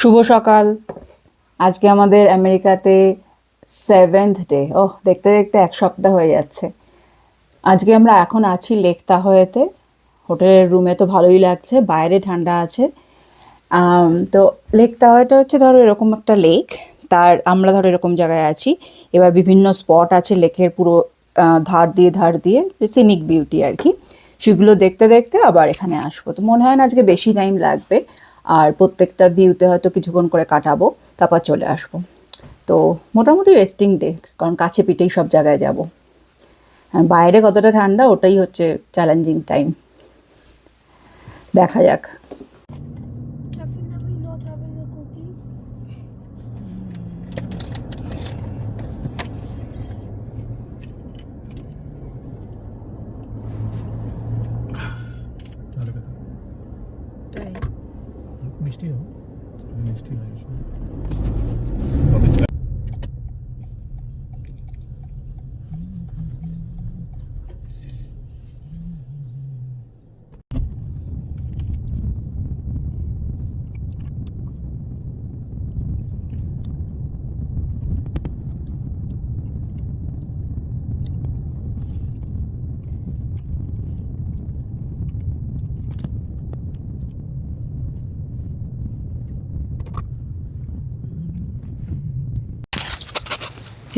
শুভ সকাল। আজকে আমাদের আমেরিকাতে 7th ডে। ওহ, দেখতে দেখতে এক সপ্তাহ হয়ে যাচ্ছে। আজকে আমরা এখন আছি লেক তাহোয়েতে। হোটেলের রুমে তো ভালোই লাগছে, বাইরে ঠান্ডা আছে। তো লেক তাহোয়েটা হচ্ছে ধরো এরকম একটা লেক। আমরা ধরো এরকম জায়গায় আছি। এবার বিভিন্ন স্পট আছে লেকের পুরো ধার দিয়ে সিনিক বিউটি আর কি। সেগুলো দেখতে দেখতে আবার এখানে আসবো। তো মনে হয় না আজকে বেশি টাইম লাগবে। আর প্রত্যেকটা ভিউতে হয়তো কিছুক্ষণ করে কাটাবো, তারপর চলে আসবো। তো মোটামুটি রেস্টিং ডে, কারণ কাছে পিঠেই সব জায়গায় যাব। বাইরে কতটা ঠান্ডা ওটাই হচ্ছে চ্যালেঞ্জিং টাইম। দেখা যাক। Definitely not having a cookie. তাহলে কথা তাই মিষ্টি হোক, মিষ্টি হয়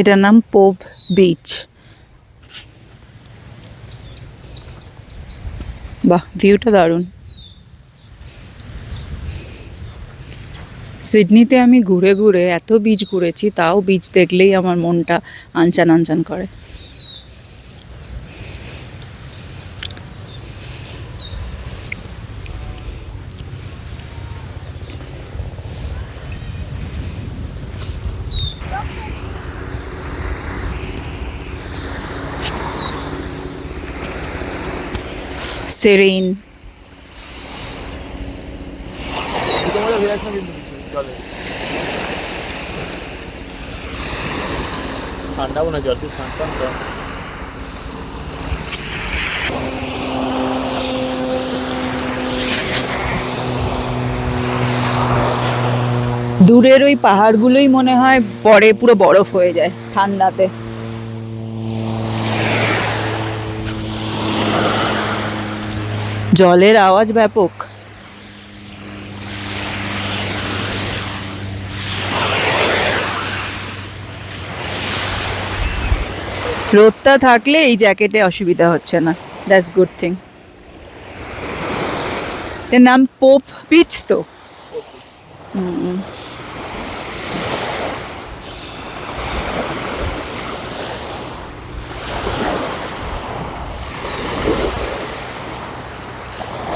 এটার নাম পোপ বিচ। বাহ, ভিউটা দারুণ। সিডনিতে আমি ঘুরে ঘুরে এত বিচ ঘুরেছি, তাও বিচ দেখলেই আমার মনটা আনচান আনচান করে। সেরেইন। ঠান্ডা মনে জল তুই স্নান টান কর। দূরের ওই পাহাড়গুলোই মনে হয় পরে পুরো বরফ হয়ে যায় ঠান্ডাতে। জলের আওয়াজ ব্যাপক। রোদটা থাকলে এই জ্যাকেটে অসুবিধা হচ্ছে না। That's good thing. এর নাম পোপ বিচ তো।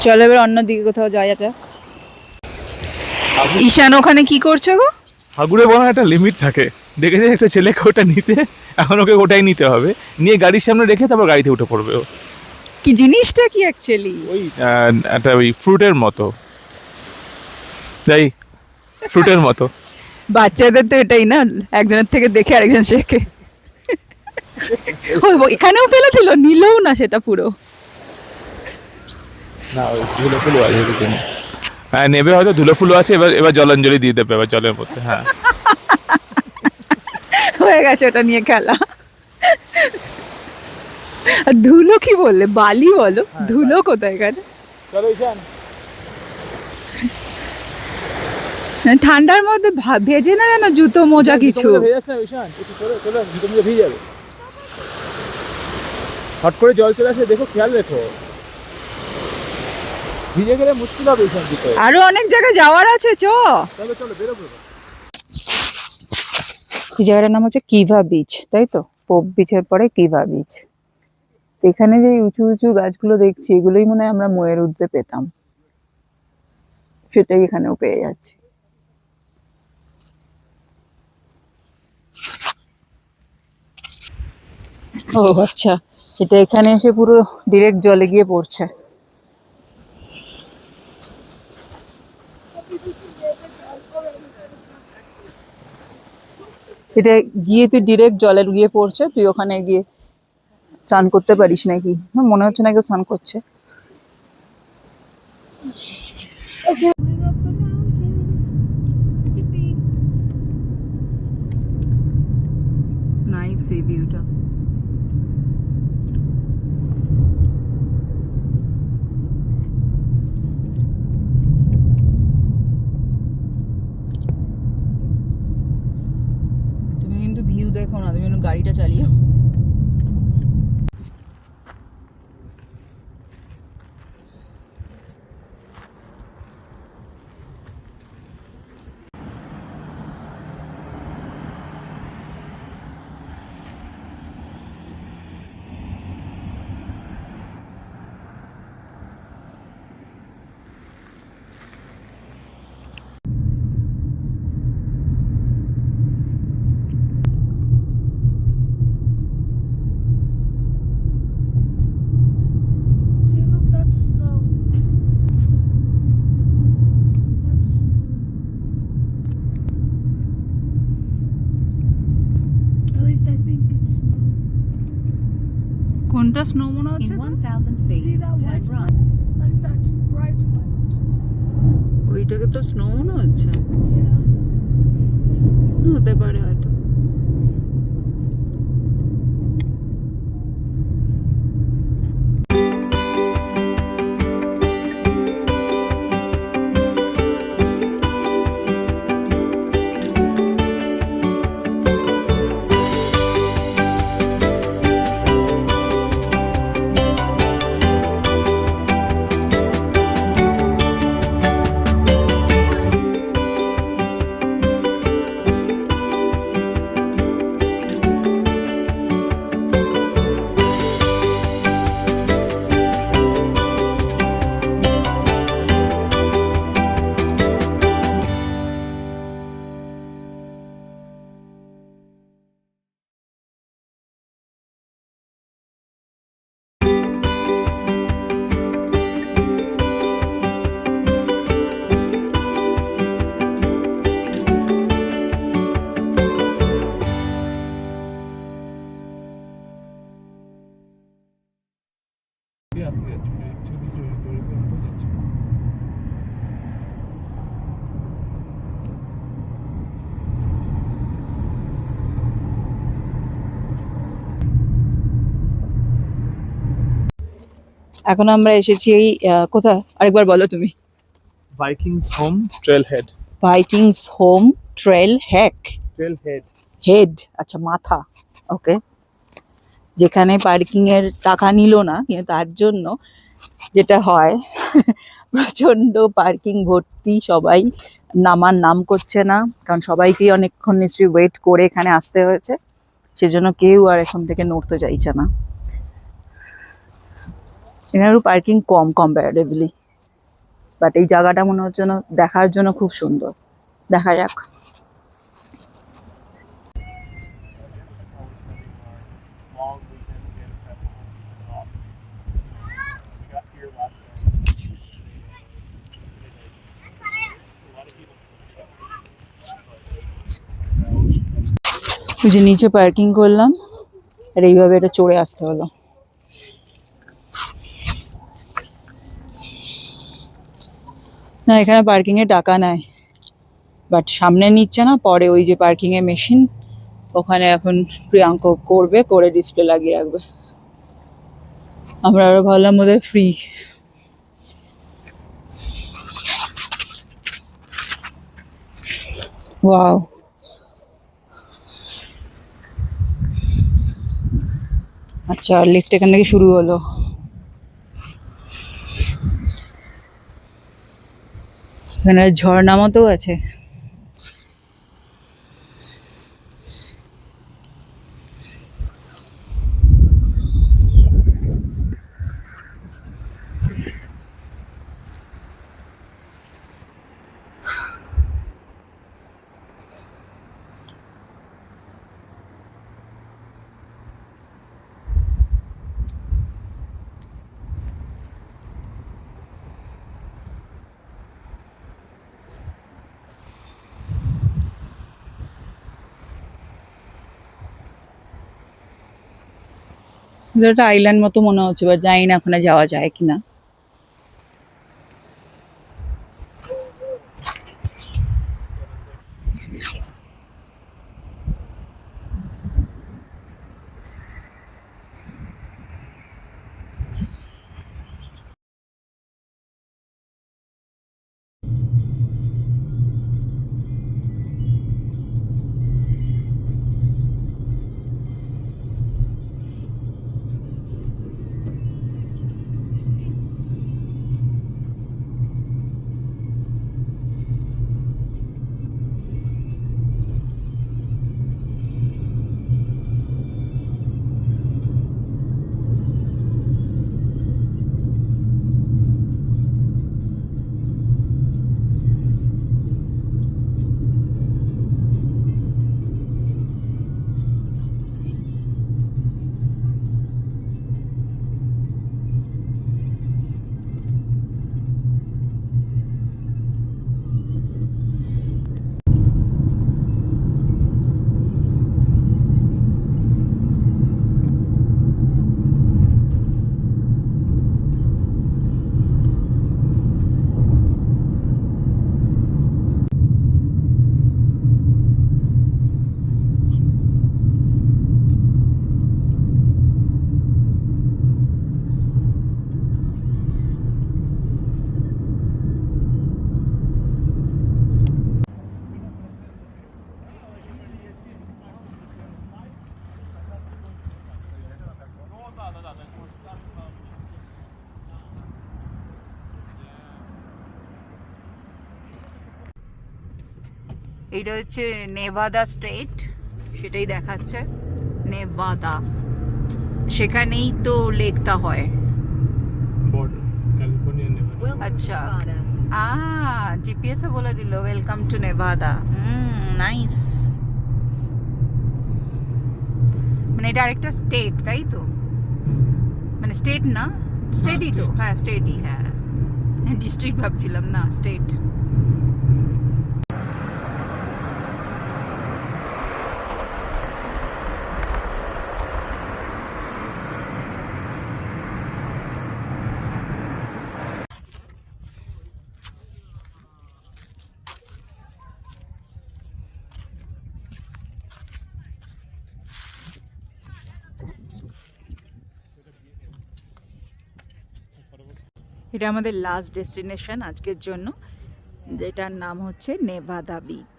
চলো এবার অন্যদিকে কোথাও যাওয়া যাক। ঈশান ওখানে কি করছো গো? হাগুড়ে বলার একটা লিমিট থাকে, দেখেছে একটা ছেলেকে ওটা নিতে, এখন ওকে ওটাই নিতে হবে, নিয়ে গাড়ির সামনে রেখে তারপর গাড়িতে উঠে পড়বে ও। কি জিনিসটা কি অ্যাকচুয়ালি? ওই একটা ওই ফ্রুটের মতো, তাই ফ্রুটের মতো। বাচ্চাদের তো এটাই না, একজনের থেকে দেখে আরেকজন শেখে। ও, এখানেও ফেলে দিল, নিলও না সেটা পুরো। না ওই ধুলো ফুলো আছে ওদিকে। হ্যাঁ নেবে হয়তো, ধুলো ফুলো আছে, এবার এবার জলাঞ্জলি দিয়ে দেবে এবার জলের মধ্যে। হ্যাঁ হয়ে গেছে ওটা নিয়ে খেলা। আর ধুলো কি বললে, বালি বলো, ধুলো কোথায় এখানে? চলো ঈশান। ঠান্ডার মধ্যে ভেজে না যেন জুতো মোজা কিছু। ভেজাস না ঈশান, একটু চলো চলো, জুতো মুজে ভিজে যাবে। হট করে জল চলে আসে, দেখো খেয়াল রেখো, ভিজে গেলে মুশকিল হবে ঈশান জুতো। আরো অনেক জায়গায় যাওয়ার আছে, চ। চলো চলো বেরোবো। এই জায়গাটার নাম হচ্ছে কিভা বিচ, তাই তো? পোপ বিচের পরে কিভা বিচ। তো এখানে যে উঁচু উঁচু গাছগুলো দেখছি, এগুলোই মনে হয় আমরা ময়ূরুজ্জে পেতাম, সেটাই এখানেও পেয়ে যাচ্ছি। ও আচ্ছা, এটা এখানে এসে পুরো ডিরেক্ট জলে গিয়ে পড়ছে। এটা গিয়ে তুই ডিরেক্ট জলে গিয়ে পড়ছে, তুই ওখানে গিয়ে স্নান করতে পারিস নাকি? আমার মনে হচ্ছে না কেউ স্নান করছে। Going up the mountain. গাড়িটা চালিয়েও। See, look, that's snow. That's snow. At least I think it's snow. কোনটা স্নো মনে In 1,000 feet, See that turn white right. Like that's bright white. ওইটাকে তো স্নো মনে হচ্ছে। Yeah. হতে পারে হয়তো। আসতে যাচ্ছে ছবি যাচ্ছে। এখন আমরা এসেছি এই কোথায় আরেকবার বলো তুমি। Vikings home trail head. Vikings home trail hack trail head. Head, আচ্ছা মাথা, ওকে। যেখানে পার্কিং এর টাকা নিল না, কিন্তু তার জন্য যেটা হয় প্রচন্ড পার্কিং ভর্তি, সবাই নামার নাম করছে না, কারণ সবাইকেই অনেকক্ষণ নিশ্চয়ই ওয়েট করে এখানে আসতে হয়েছে, সেজন্য কেউ আর এখন থেকে নড়তে চাইছে না। এখানে একটু পার্কিং কম কম্পারেটিভলি, বাট এই জায়গাটা মনে হচ্ছে না দেখার জন্য খুব সুন্দর। দেখা যাক। ওই যে নিচে পার্কিং করলাম আর এইভাবে এটা চড়ে আসতে হলো। না, এখানে পার্কিং এ টাকা নেয়, বাট সামনে নিচ্ছে না, পরে ওই যে পার্কিং এ মেশিন, ওখানে এখন প্রিয়াঙ্ক করবে, করে ডিসপ্লে লাগিয়ে রাখবে। আমরা আরো ভাবলাম ওদের ফ্রি। ওয়াও, আচ্ছা লিফট এখান থেকে শুরু হলো। এখানে ঝর্ণা মতো আছে। এটা একটা আইল্যান্ড মতো মনে হচ্ছে, এবার জানি না ওখানে যাওয়া যায় কিনা। এইটা হচ্ছে নেভাদা স্টেট, সেটাই দেখাচ্ছে নেভাদা। সেখানেই তো লেকটা হয়। আচ্ছা, জিপিএস এ বলে দিল ওয়েলকাম টু নেভাদা। নাইস। মানে এটা আরেকটা স্টেট, তাই তো? মানে স্টেট না, স্টেটই তো, হ্যাঁ স্টেটই, হ্যাঁ ডিস্ট্রিক্ট ভাবছিলাম, না স্টেট। এটা আমাদের লাস্ট ডেস্টিনেশন আজকের জন্য, যেটার নাম হচ্ছে নেভাদা বিচ।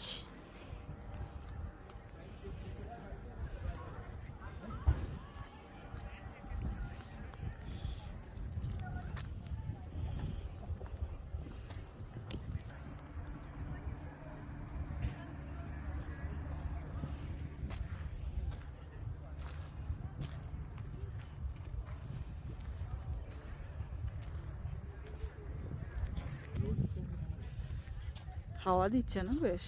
হাওয়া দিচ্ছে না বেশ।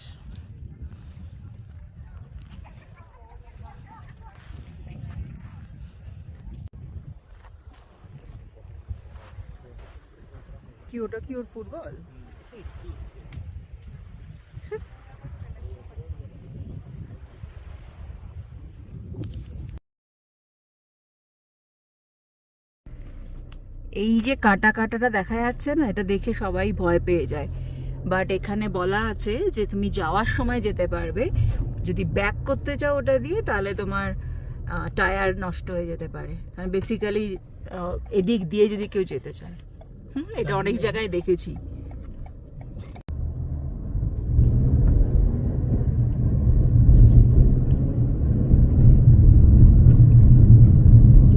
কি ওটা, কি ওর ফুটবল? এই যে কাটা কাটাটা দেখা যাচ্ছে না, এটা দেখে সবাই ভয় পেয়ে যায়, বাট এখানে বলা আছে যে তুমি যাওয়ার সময় যেতে পারবে, যদি ব্যাক করতে চাও ওটা দিয়ে তাহলে তোমার টায়ার নষ্ট হয়ে যেতে পারে। কারণ বেসিক্যালি এদিক দিয়ে যদি কেউ যেতে চায়, এটা অনেক জায়গায় দেখেছি।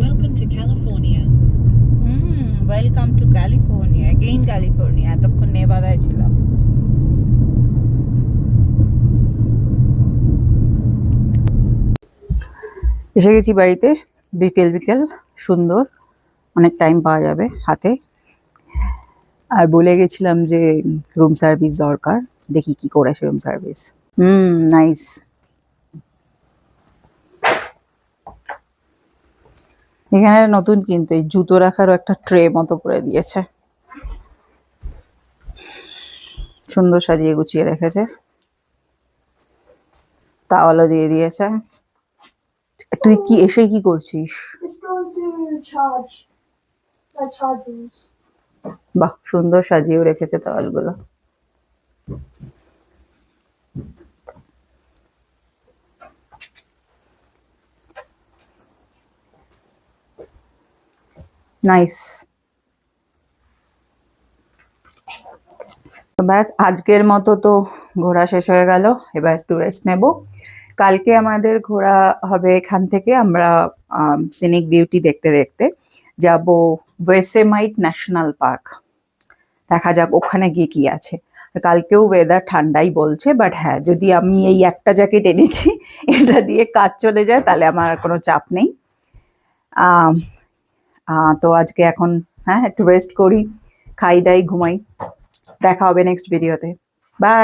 Welcome to California. Welcome to California, again California. এতক্ষণ নেভাদায় ছিলাম। এসে গেছি বাড়িতে, বিকেল বিকেল সুন্দর, অনেক টাইম পাওয়া যাবে হাতে। আর বলে গেছিলাম যে রুম সার্ভিস দরকার, দেখি কি করেছে রুম সার্ভিস। নাইস। এখানে নতুন কিন্তু এই জুতো রাখারও একটা ট্রে মতো করে দিয়েছে, সুন্দর সাজিয়ে গুছিয়ে রেখেছে, তাওয়ালও দিয়ে দিয়েছে। তুই কি এসে কি করছিস? It's going to charge. Like chargers. বাহ, সুন্দর সাজিয়েও রেখেছে তাওয়ালগুলো। নাইস। ব্যাস, আজকের মতো তো ঘোরা শেষ হয়ে গেল, এবার একটু রেস্ট নেব। কালকে আমাদের ঘোরা হবে, এখান থেকে আমরা সিনিক বিউটি দেখতে দেখতে যাব ওয়েসেমাইট ন্যাশনাল পার্ক। দেখা যাক ওখানে গিয়ে কি আছে। কালকেও ওয়েদার ঠান্ডাই বলছে, বাট হ্যাঁ, যদি আমি এই একটা জ্যাকেট এনেছি এটা দিয়ে কাজ চলে যায় তাহলে আমার আর কোনো চাপ নেই। তো আজকে এখন হ্যাঁ একটু রেস্ট করি, খাই দাই, ঘুমাই। দেখা হবে নেক্সট ভিডিওতে। বাই।